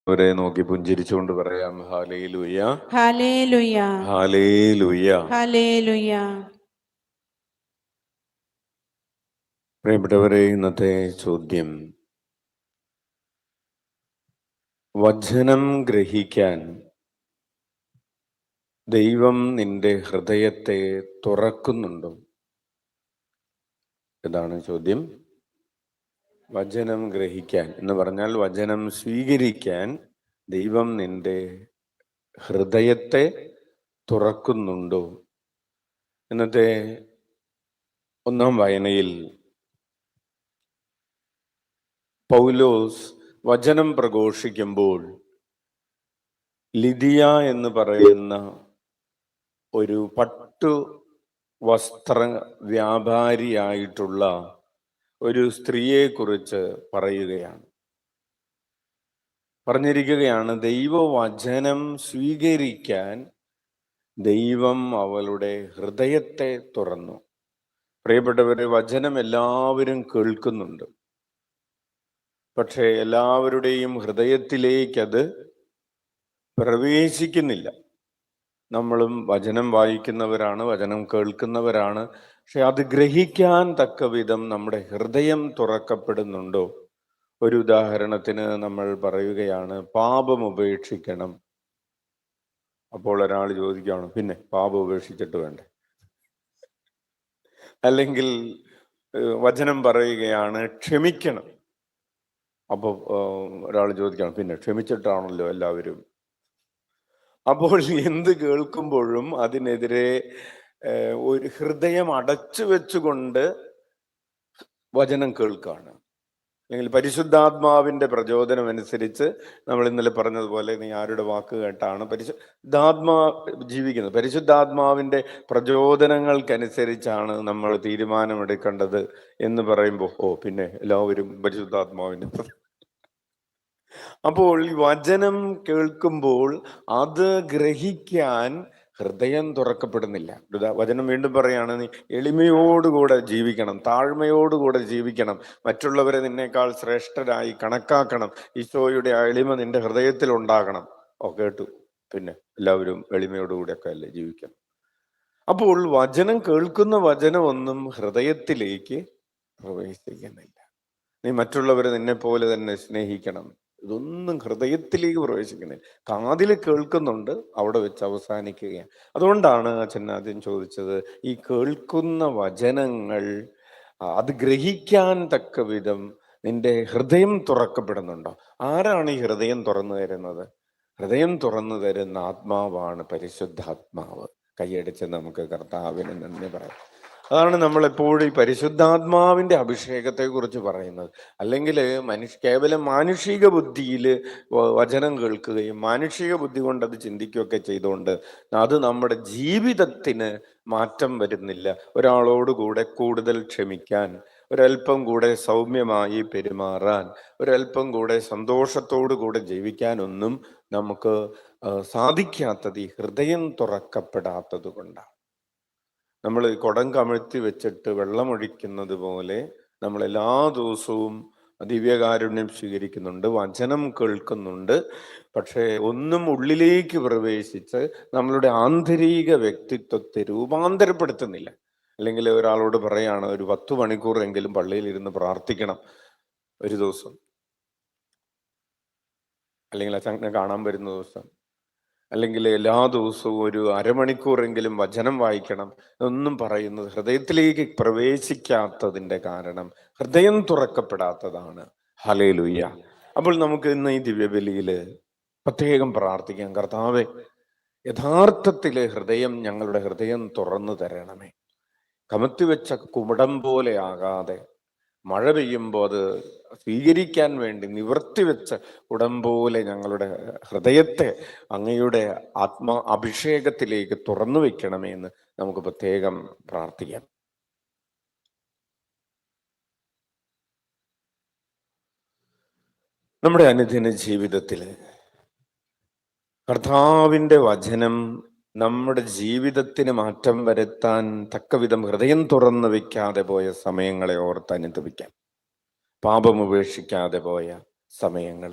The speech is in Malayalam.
അവരെ നോക്കി പുഞ്ചിരിച്ചുകൊണ്ട് പറയാം, ഹല്ലേലൂയ, ഹല്ലേലൂയ, ഹല്ലേലൂയ. ഹല്ലേലൂയ. പ്രിയപ്പെട്ടവരെ, ഇന്നത്തെ ചോദ്യം, വചനം ഗ്രഹിക്കാൻ ദൈവം നിന്റെ ഹൃദയത്തെ തുറക്കുന്നുണ്ടോ? ഇതാണ് ചോദ്യം. വചനം ഗ്രഹിക്കാൻ എന്ന് പറഞ്ഞാൽ വചനം സ്വീകരിക്കാൻ ദൈവം നിന്റെ ഹൃദയത്തെ തുറക്കുന്നുണ്ടോ? ഇന്നത്തെ ഒന്നാം വായനയിൽ പൗലോസ് വചനം പ്രഘോഷിക്കുമ്പോൾ ലിദിയ എന്ന് പറയുന്ന ഒരു പട്ടു വസ്ത്ര വ്യാപാരിയായിട്ടുള്ള ഒരു സ്ത്രീയെക്കുറിച്ച് പറഞ്ഞിരിക്കുകയാണ്, ദൈവവചനം സ്വീകരിക്കാൻ ദൈവം അവളുടെ ഹൃദയത്തെ തുറന്നു. പ്രിയപ്പെട്ടവരെ, വചനം എല്ലാവരും കേൾക്കുന്നുണ്ട്, പക്ഷേ എല്ലാവരുടെയും ഹൃദയത്തിലേക്ക് അത് പ്രവേശിക്കുന്നില്ല. നമ്മളും വചനം വായിക്കുന്നവരാണ്, വചനം കേൾക്കുന്നവരാണ്, പക്ഷെ അത് ഗ്രഹിക്കാൻ തക്ക വിധം നമ്മുടെ ഹൃദയം തുറക്കപ്പെടുന്നുണ്ടോ? ഒരു ഉദാഹരണത്തിന് നമ്മൾ പറയുകയാണ്, പാപം ഉപേക്ഷിക്കണം. അപ്പോൾ ഒരാൾ ചോദിക്കുകയാണ്, പിന്നെ പാപം ഉപേക്ഷിച്ചിട്ട് വേണ്ടേ? അല്ലെങ്കിൽ വചനം പറയുകയാണ്, ക്ഷമിക്കണം. അപ്പോൾ ഒരാൾ ചോദിക്കുകയാണ്, പിന്നെ ക്ഷമിച്ചിട്ടാണല്ലോ എല്ലാവരും. അപ്പോൾ എന്ത് കേൾക്കുമ്പോഴും അതിനെതിരെ ഒരു ഹൃദയം അടച്ചു വെച്ചുകൊണ്ട് വചനം കേൾക്കുകയാണ്. അല്ലെങ്കിൽ പരിശുദ്ധാത്മാവിന്റെ പ്രചോദനം അനുസരിച്ച്, നമ്മൾ ഇന്നലെ പറഞ്ഞതുപോലെ, നീ ആരുടെ വാക്ക് കേട്ടാണ് പരിശുദ്ധാത്മാ ജീവിക്കുന്നത്? പരിശുദ്ധാത്മാവിന്റെ പ്രചോദനങ്ങൾക്കനുസരിച്ചാണ് നമ്മൾ തീരുമാനമെടുക്കേണ്ടത് എന്ന് പറയുമ്പോൾ, പിന്നെ എല്ലാവരും പരിശുദ്ധാത്മാവിന്റെ. അപ്പോൾ ഈ വചനം കേൾക്കുമ്പോൾ അത് ഗ്രഹിക്കാൻ ഹൃദയം തുറക്കപ്പെടുന്നില്ല. വചനം വീണ്ടും പറയാണ്, നീ എളിമയോടുകൂടെ ജീവിക്കണം, താഴ്മയോടുകൂടെ ജീവിക്കണം, മറ്റുള്ളവരെ നിന്നേക്കാൾ ശ്രേഷ്ഠരായി കണക്കാക്കണം, ഈശോയുടെ എളിമ നിന്റെ ഹൃദയത്തിൽ ഉണ്ടാകണം. കേട്ടു, പിന്നെ എല്ലാവരും എളിമയോടുകൂടെയൊക്കെ അല്ലേ ജീവിക്കണം. അപ്പോൾ വചനം കേൾക്കുന്ന വചനമൊന്നും ഹൃദയത്തിലേക്ക് പ്രവേശിക്കുന്നില്ല. നീ മറ്റുള്ളവരെ നിന്നെ പോലെ തന്നെ സ്നേഹിക്കണം, ഇതൊന്നും ഹൃദയത്തിലേക്ക് പ്രവേശിക്കുന്നില്ല. കാതിൽ കേൾക്കുന്നുണ്ട്, അവിടെ വെച്ച് അവസാനിക്കുകയാണ്. അതുകൊണ്ടാണ് അച്ഛൻ ആദ്യം ചോദിച്ചത്, ഈ കേൾക്കുന്ന വചനങ്ങൾ അത് ഗ്രഹിക്കാൻ തക്ക വിധം നിന്റെ ഹൃദയം തുറക്കപ്പെടുന്നുണ്ടോ? ആരാണ് ഈ ഹൃദയം തുറന്നു തരുന്നത്? ഹൃദയം തുറന്നു തരുന്ന ആത്മാവാണ് പരിശുദ്ധാത്മാവ്. കൈയടിച്ച് നമുക്ക് കർത്താവിന് നന്ദി പറയാം. അതാണ് നമ്മൾ എപ്പോഴും ഈ പരിശുദ്ധാത്മാവിന്റെ അഭിഷേകത്തെ കുറിച്ച് പറയുന്നത്. അല്ലെങ്കിൽ കേവലം മാനുഷിക ബുദ്ധിയിൽ വചനം കേൾക്കുകയും മാനുഷിക ബുദ്ധി കൊണ്ട് അത് ചിന്തിക്കുകയൊക്കെ ചെയ്തുകൊണ്ട് അത് നമ്മുടെ ജീവിതത്തിന് മാറ്റം വരുന്നില്ല. ഒരാളോട് കൂടെ കൂടുതൽ ക്ഷമിക്കാൻ, ഒരല്പം കൂടെ സൗമ്യമായി പെരുമാറാൻ, ഒരല്പം കൂടെ സന്തോഷത്തോടു കൂടെ ജീവിക്കാനൊന്നും നമുക്ക് സാധിക്കാത്തത് ഈ ഹൃദയം തുറക്കപ്പെടാത്തത് കൊണ്ടാണ്. നമ്മൾ കുടം കമഴ്ത്തി വെച്ചിട്ട് വെള്ളമൊഴിക്കുന്നത് പോലെ നമ്മൾ എല്ലാ ദിവസവും ദിവ്യകാരുണ്യം സ്വീകരിക്കുന്നുണ്ട്, വചനം കേൾക്കുന്നുണ്ട്, പക്ഷേ ഒന്നും ഉള്ളിലേക്ക് പ്രവേശിച്ച് നമ്മളുടെ ആന്തരിക വ്യക്തിത്വത്തെ രൂപാന്തരപ്പെടുത്തുന്നില്ല. അല്ലെങ്കിൽ ഒരാളോട് പറയാണ്, ഒരു 10 മണിക്കൂറെങ്കിലും പള്ളിയിൽ ഇരുന്ന് പ്രാർത്ഥിക്കണം ഒരു ദിവസം, അല്ലെങ്കിൽ അച്ഛനെ കാണാൻ വരുന്ന ദിവസം, അല്ലെങ്കിൽ എല്ലാ ദിവസവും ഒരു അരമണിക്കൂറെങ്കിലും വചനം വായിക്കണം ഒന്നും പറയുന്നത് ഹൃദയത്തിലേക്ക് പ്രവേശിക്കാത്തതിൻ്റെ കാരണം ഹൃദയം തുറക്കപ്പെടാത്തതാണ്. ഹല്ലേലൂയ. അപ്പോൾ നമുക്ക് ഇന്ന് ഈ ദിവ്യബലിയിൽ പ്രത്യേകം പ്രാർത്ഥിക്കാം, കർത്താവേ, യഥാർത്ഥത്തിലെ ഹൃദയം, ഞങ്ങളുടെ ഹൃദയം തുറന്നു തരണമേ. കമത്തിവെച്ച കുമിടം പോലെ ആകാതെ, മഴ പെയ്യുമ്പോൾ അത് സ്വീകരിക്കാൻ വേണ്ടി നിവർത്തി വെച്ച ഉടം പോലെ ഞങ്ങളുടെ ഹൃദയത്തെ അങ്ങയുടെ അഭിഷേകത്തിലേക്ക് തുറന്നു വെക്കണമേ എന്ന് നമുക്ക് പ്രത്യേകം പ്രാർത്ഥിക്കാം. നമ്മുടെ അനുദിന ജീവിതത്തിൽ കർത്താവിൻ്റെ വചനം നമ്മുടെ ജീവിതത്തിന് മാറ്റം വരുത്താൻ തക്കവിധം ഹൃദയം തുറന്നു വെക്കാതെ പോയ സമയങ്ങളെ ഓർത്ത് അനുദപിക്കാം. പാപം ഉപേക്ഷിക്കാതെ പോയ സമയങ്ങൾ,